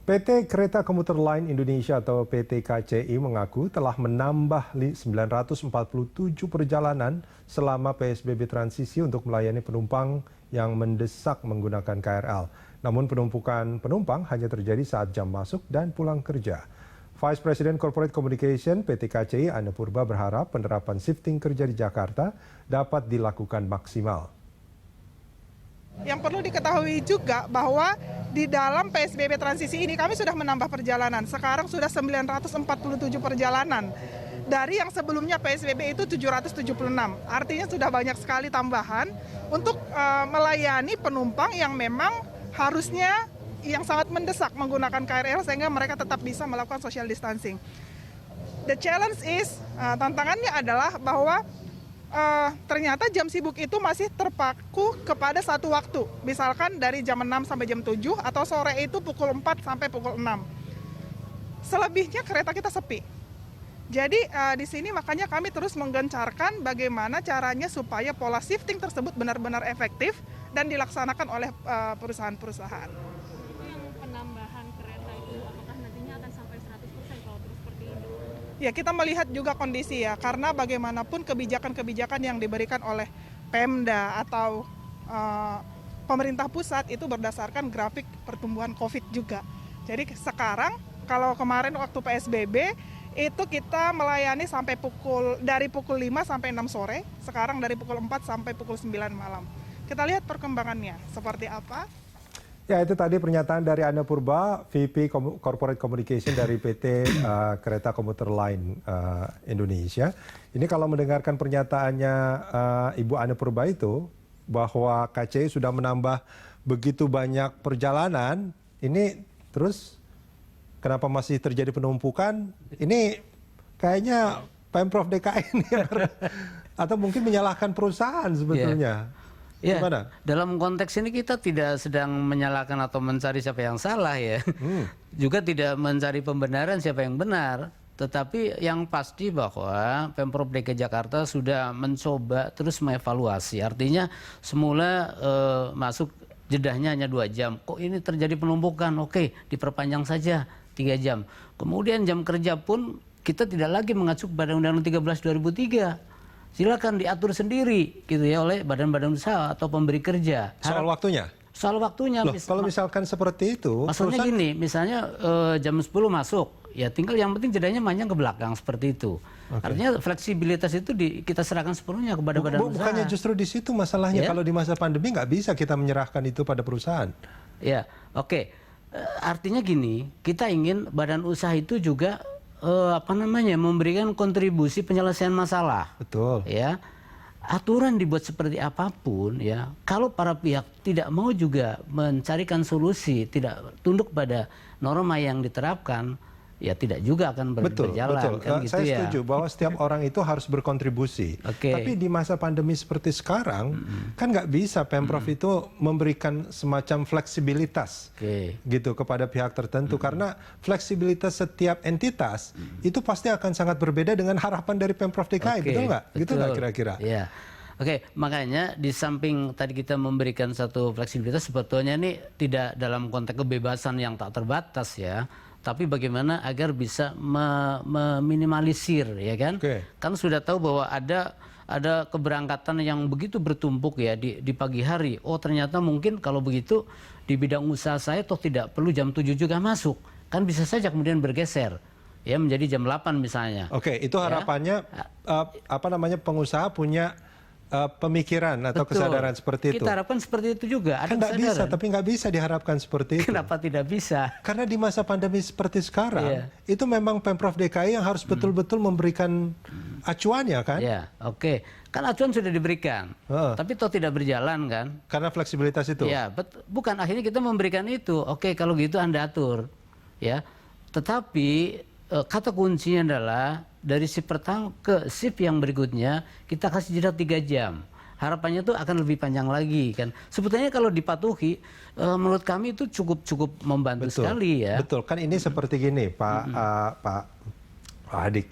PT Kereta Komuter Line Indonesia atau PT KCI mengaku telah menambah 947 perjalanan selama PSBB transisi untuk melayani penumpang yang mendesak menggunakan KRL. Namun penumpukan penumpang hanya terjadi saat jam masuk dan pulang kerja. Vice President Corporate Communication PT KCI Anne Purba berharap penerapan shifting kerja di Jakarta dapat dilakukan maksimal. Yang perlu diketahui juga bahwa di dalam PSBB transisi ini kami sudah menambah perjalanan. Sekarang sudah 947 perjalanan. Dari yang sebelumnya PSBB itu 776. Artinya sudah banyak sekali tambahan untuk melayani penumpang yang memang harusnya yang sangat mendesak menggunakan KRL sehingga mereka tetap bisa melakukan social distancing. The challenge is, tantangannya adalah bahwa ternyata jam sibuk itu masih terpaku kepada satu waktu. Misalkan dari jam 6 sampai jam 7 atau sore itu pukul 4 sampai pukul 6. Selebihnya kereta kita sepi. Jadi di sini makanya kami terus menggencarkan bagaimana caranya supaya pola shifting tersebut benar-benar efektif dan dilaksanakan oleh perusahaan-perusahaan. Yang penambahan kereta itu apakah nantinya akan sampai 100% kalau terus seperti ini? Ya, kita melihat juga kondisi ya, karena bagaimanapun kebijakan-kebijakan yang diberikan oleh Pemda atau pemerintah pusat itu berdasarkan grafik pertumbuhan COVID juga. Jadi sekarang kalau kemarin waktu PSBB itu kita melayani sampai dari pukul 5 sampai 6 sore, sekarang dari pukul 4 sampai pukul 9 malam. Kita lihat perkembangannya seperti apa. Ya, itu tadi pernyataan dari Anne Purba, VP Corporate Communication dari PT Kereta Komuter Line Indonesia. Ini kalau mendengarkan pernyataannya Ibu Anne Purba itu, bahwa KCI sudah menambah begitu banyak perjalanan, ini terus kenapa masih terjadi penumpukan? Ini kayaknya Pemprov DKI ini atau mungkin menyalahkan perusahaan sebetulnya. Ya, gimana? dalam konteks ini kita tidak sedang menyalahkan atau mencari siapa yang salah ya. Juga tidak mencari pembenaran siapa yang benar. Tetapi yang pasti bahwa Pemprov DKI Jakarta sudah mencoba terus mengevaluasi. Artinya semula masuk jedahnya hanya 2 jam. Kok ini terjadi penumpukan? Oke, diperpanjang saja 3 jam. Kemudian jam kerja pun kita tidak lagi mengacu pada Undang-Undang 13 2003. Silakan diatur sendiri gitu ya oleh badan-badan usaha atau pemberi kerja. Soal waktunya? Soal waktunya. Loh, kalau misalkan seperti itu, maksudnya gini, misalnya jam 10 masuk, ya tinggal yang penting jedanya panjang ke belakang seperti itu. Artinya fleksibilitas itu kita serahkan sepenuhnya kepada badan usaha. Bukannya justru di situ masalahnya, kalau di masa pandemi nggak bisa kita menyerahkan itu pada perusahaan. Ya, oke. Artinya gini, kita ingin badan usaha itu juga memberikan kontribusi penyelesaian masalah. Betul. Ya, aturan dibuat seperti apapun ya, kalau para pihak tidak mau juga mencarikan solusi, tidak tunduk pada norma yang diterapkan, ya tidak juga akan berjalan. Betul. Kan gitu. Saya ya. setuju bahwa setiap orang itu harus berkontribusi. Tapi di masa pandemi seperti sekarang, kan nggak bisa Pemprov itu memberikan semacam fleksibilitas gitu kepada pihak tertentu. Karena fleksibilitas setiap entitas itu pasti akan sangat berbeda dengan harapan dari Pemprov DKI, betul nggak? Gitu nggak kira-kira? Ya. Oke, makanya di samping tadi kita memberikan satu fleksibilitas, sebetulnya ini tidak dalam konteks kebebasan yang tak terbatas ya, tapi bagaimana agar bisa meminimalisir ya kan? Kan sudah tahu bahwa ada keberangkatan yang begitu bertumpuk ya di pagi hari. Oh ternyata mungkin kalau begitu di bidang usaha saya toh tidak perlu jam 7 juga masuk. Kan bisa saja kemudian bergeser ya menjadi jam 8 misalnya. Oke, itu harapannya pengusaha punya pemikiran atau kesadaran seperti itu. Kita harapkan seperti itu juga. Kan nggak bisa, tapi nggak bisa diharapkan seperti itu. Kenapa tidak bisa? Karena di masa pandemi seperti sekarang, itu memang Pemprov DKI yang harus betul-betul memberikan acuannya kan? Ya, oke. Kan acuan sudah diberikan, tapi toh tidak berjalan kan? Karena fleksibilitas itu? Ya, bukan. Akhirnya kita memberikan itu. Oke, kalau gitu Anda atur. Ya, tetapi kata kuncinya adalah dari shift pertama ke shift yang berikutnya kita kasih jeda 3 jam. Harapannya itu akan lebih panjang lagi kan. Sebetulnya kalau dipatuhi, menurut kami itu cukup membantu sekali ya. Betul, kan ini seperti gini Pak Adik.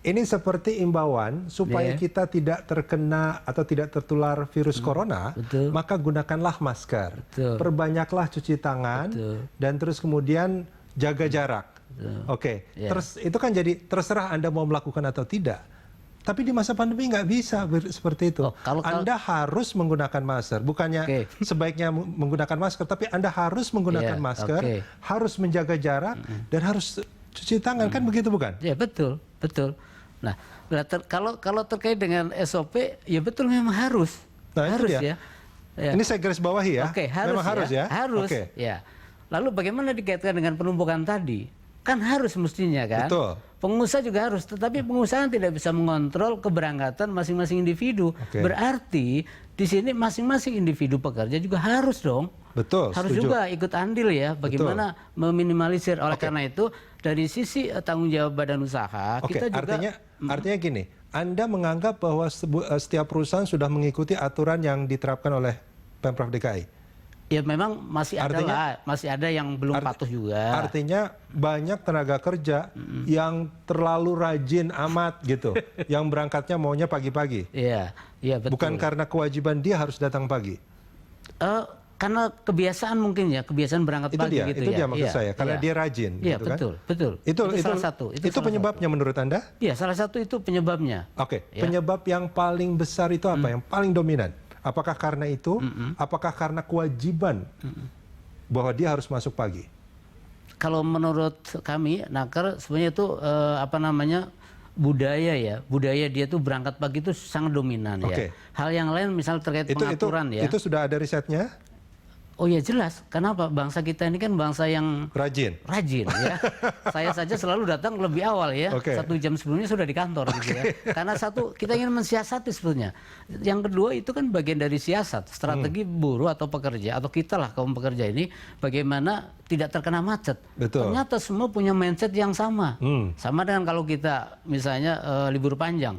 ini seperti imbauan supaya Iya. kita tidak terkena atau tidak tertular virus corona, betul. maka gunakanlah masker, Betul. perbanyaklah cuci tangan, Betul. dan terus kemudian jaga jarak. Oke, Iya. terus itu kan jadi terserah Anda mau melakukan atau tidak. Tapi di masa pandemi nggak bisa seperti itu. Oh, kalau- Anda harus menggunakan masker, bukannya Oke. sebaiknya menggunakan masker, tapi Anda harus menggunakan Iya, masker, oke. harus menjaga jarak, dan harus cuci tangan, kan begitu bukan? Ya betul, betul. Nah, kalau terkait dengan SOP, ya betul memang harus, Nah, itu harus dia. ya. Ya. Ini saya garis bawahi ya. Oke, harus Memang harus ya. Harus. Oke. Ya. Lalu bagaimana dikaitkan dengan penumpukan tadi? Kan harus mestinya kan. Betul. Pengusaha juga harus, tetapi pengusaha tidak bisa mengontrol keberangkatan masing-masing individu. Oke. Berarti di sini masing-masing individu pekerja juga harus dong. Betul, Harus setuju. juga ikut andil ya, bagaimana meminimalisir. Oleh karena itu, dari sisi tanggung jawab badan usaha, Oke, kita juga artinya gini, Anda menganggap bahwa setiap perusahaan sudah mengikuti aturan yang diterapkan oleh Pemprov DKI. ya memang masih ada lah, masih ada yang belum patuh juga. Artinya banyak tenaga kerja yang terlalu rajin amat gitu, yang berangkatnya maunya pagi-pagi. Iya, iya betul. Bukan karena kewajiban dia harus datang pagi. Karena kebiasaan mungkin ya, kebiasaan berangkat Itu pagi dia, gitu itu ya. dia maksud Iya, saya, karena iya. dia rajin. Iya gitu kan? betul, betul. Itu salah satu. Itu salah penyebabnya menurut Anda? satu. Iya, salah satu itu penyebabnya. Oke, Ya. penyebab yang paling besar itu apa? Yang paling dominan? Apakah karena itu? Apakah karena kewajiban bahwa dia harus masuk pagi? Kalau menurut kami, Naker sebenarnya itu budaya ya, budaya dia tuh berangkat pagi itu sangat dominan Oke. ya. Hal yang lain misal terkait pengaturan ya. Itu sudah ada risetnya? Oh ya jelas. Kenapa? Bangsa kita ini kan bangsa yang Rajin. rajin ya. Saya saja selalu datang lebih awal ya. Oke. 1 jam sebelumnya sudah di kantor gitu ya. Karena satu, kita ingin mensiasati sebetulnya. Yang kedua itu kan bagian dari siasat, strategi buruh atau pekerja atau kita lah kaum pekerja ini bagaimana tidak terkena macet. Betul. Ternyata semua punya mindset yang sama. Sama dengan kalau kita misalnya libur panjang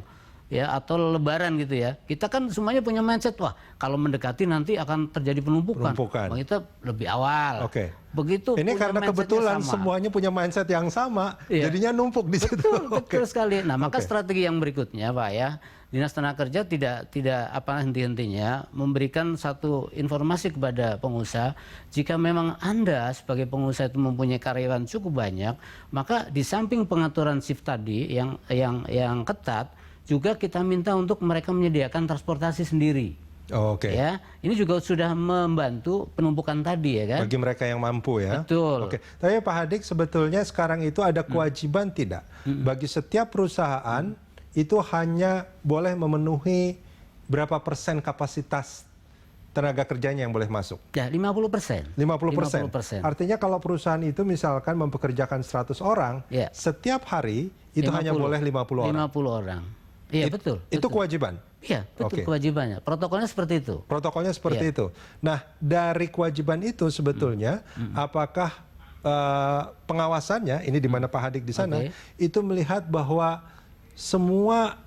ya atau lebaran gitu ya. Kita kan semuanya punya mindset, wah kalau mendekati nanti akan terjadi penumpukan. Penumpukan. Maka kita lebih awal. Oke. Begitu Ini punya karena mindsetnya kebetulan sama. semuanya punya mindset yang sama, Iya. jadinya numpuk di situ. Betul, Oke. betul sekali. Nah, maka Oke. strategi yang berikutnya, Pak ya, Dinas Tenaga Kerja tidak henti-hentinya memberikan satu informasi kepada pengusaha. Jika memang Anda sebagai pengusaha itu mempunyai karyawan cukup banyak, maka di samping pengaturan shift tadi yang ketat, juga kita minta untuk mereka menyediakan transportasi sendiri. Oke. Ya, ini juga sudah membantu penumpukan tadi ya kan. Bagi mereka yang mampu ya. Betul. Oke. Tapi Pak Hadik sebetulnya sekarang itu ada kewajiban tidak bagi setiap perusahaan itu hanya boleh memenuhi berapa persen kapasitas tenaga kerjanya yang boleh masuk? Ya, 50%. 50%. Artinya kalau perusahaan itu misalkan mempekerjakan 100 orang, Ya. setiap hari itu hanya boleh 50 orang. 50 orang. Iya, betul. Itu kewajiban. Iya, betul Oke. kewajibannya. Protokolnya seperti itu. Protokolnya seperti itu. Nah, dari kewajiban itu sebetulnya apakah pengawasannya ini di mana Pak Hadik di sana Oke. itu melihat bahwa semua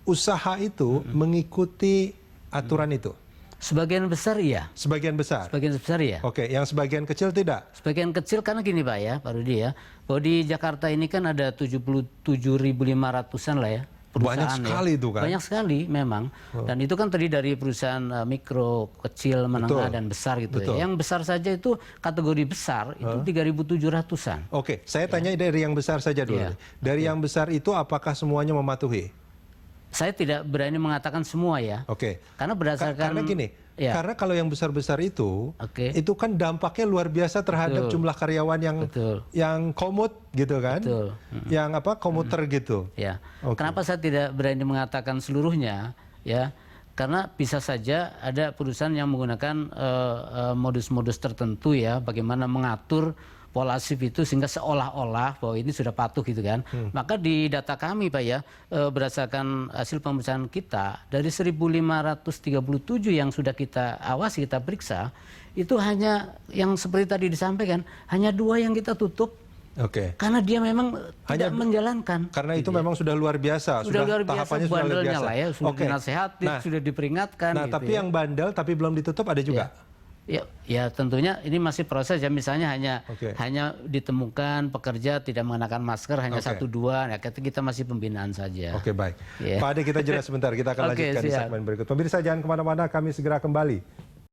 usaha itu mengikuti aturan itu? Sebagian besar iya. Sebagian besar. Sebagian besar iya. Oke, yang sebagian kecil tidak. Sebagian kecil karena gini Pak ya, Pak Rudi ya. Bahwa di Jakarta ini kan ada 77.500-an lah ya. Perusahaan Banyak sekali ya. itu kan. Banyak sekali memang. Dan itu kan terdiri dari perusahaan mikro, kecil, menengah, Betul. dan besar gitu Betul. ya. Yang besar saja itu kategori besar itu 3.700-an. Oke, saya tanya dari yang besar saja dulu. Iya. Dari yang besar itu apakah semuanya mematuhi? Saya tidak berani mengatakan semua ya. Oke. Karena berdasarkan Karena gini, ya. karena kalau yang besar-besar itu Oke. kan dampaknya luar biasa terhadap Betul. jumlah karyawan Betul. yang komut gitu kan, Betul. yang komuter gitu. Ya. Oke. Kenapa saya tidak berani mengatakan seluruhnya? Ya, karena bisa saja ada perusahaan yang menggunakan modus-modus tertentu ya, bagaimana mengatur pola shift itu sehingga seolah-olah bahwa ini sudah patuh gitu kan. Maka di data kami Pak ya, berdasarkan hasil pemeriksaan kita dari 1.537 yang sudah kita awasi, kita periksa, itu hanya yang seperti tadi disampaikan, hanya 2 yang kita tutup. Oke. Karena dia memang Hanya tidak menjalankan. Karena itu memang sudah luar biasa, Sudah luar biasa tahapannya sudah luar bandelnya biasa. lah ya, sudah Oke. dinasehatin, Nah, sudah diperingatkan. nah gitu tapi ya. yang bandel tapi belum ditutup ada juga. Ya tentunya ini masih proses ya, misalnya Oke. hanya ditemukan pekerja tidak mengenakan masker hanya Oke. 1-2, ya kita masih pembinaan saja. Oke, baik. Iya. Pak Ade, kita jeda sebentar, kita akan Oke, lanjutkan di siap. segmen berikut. Pemirsa jangan kemana-mana, kami segera kembali.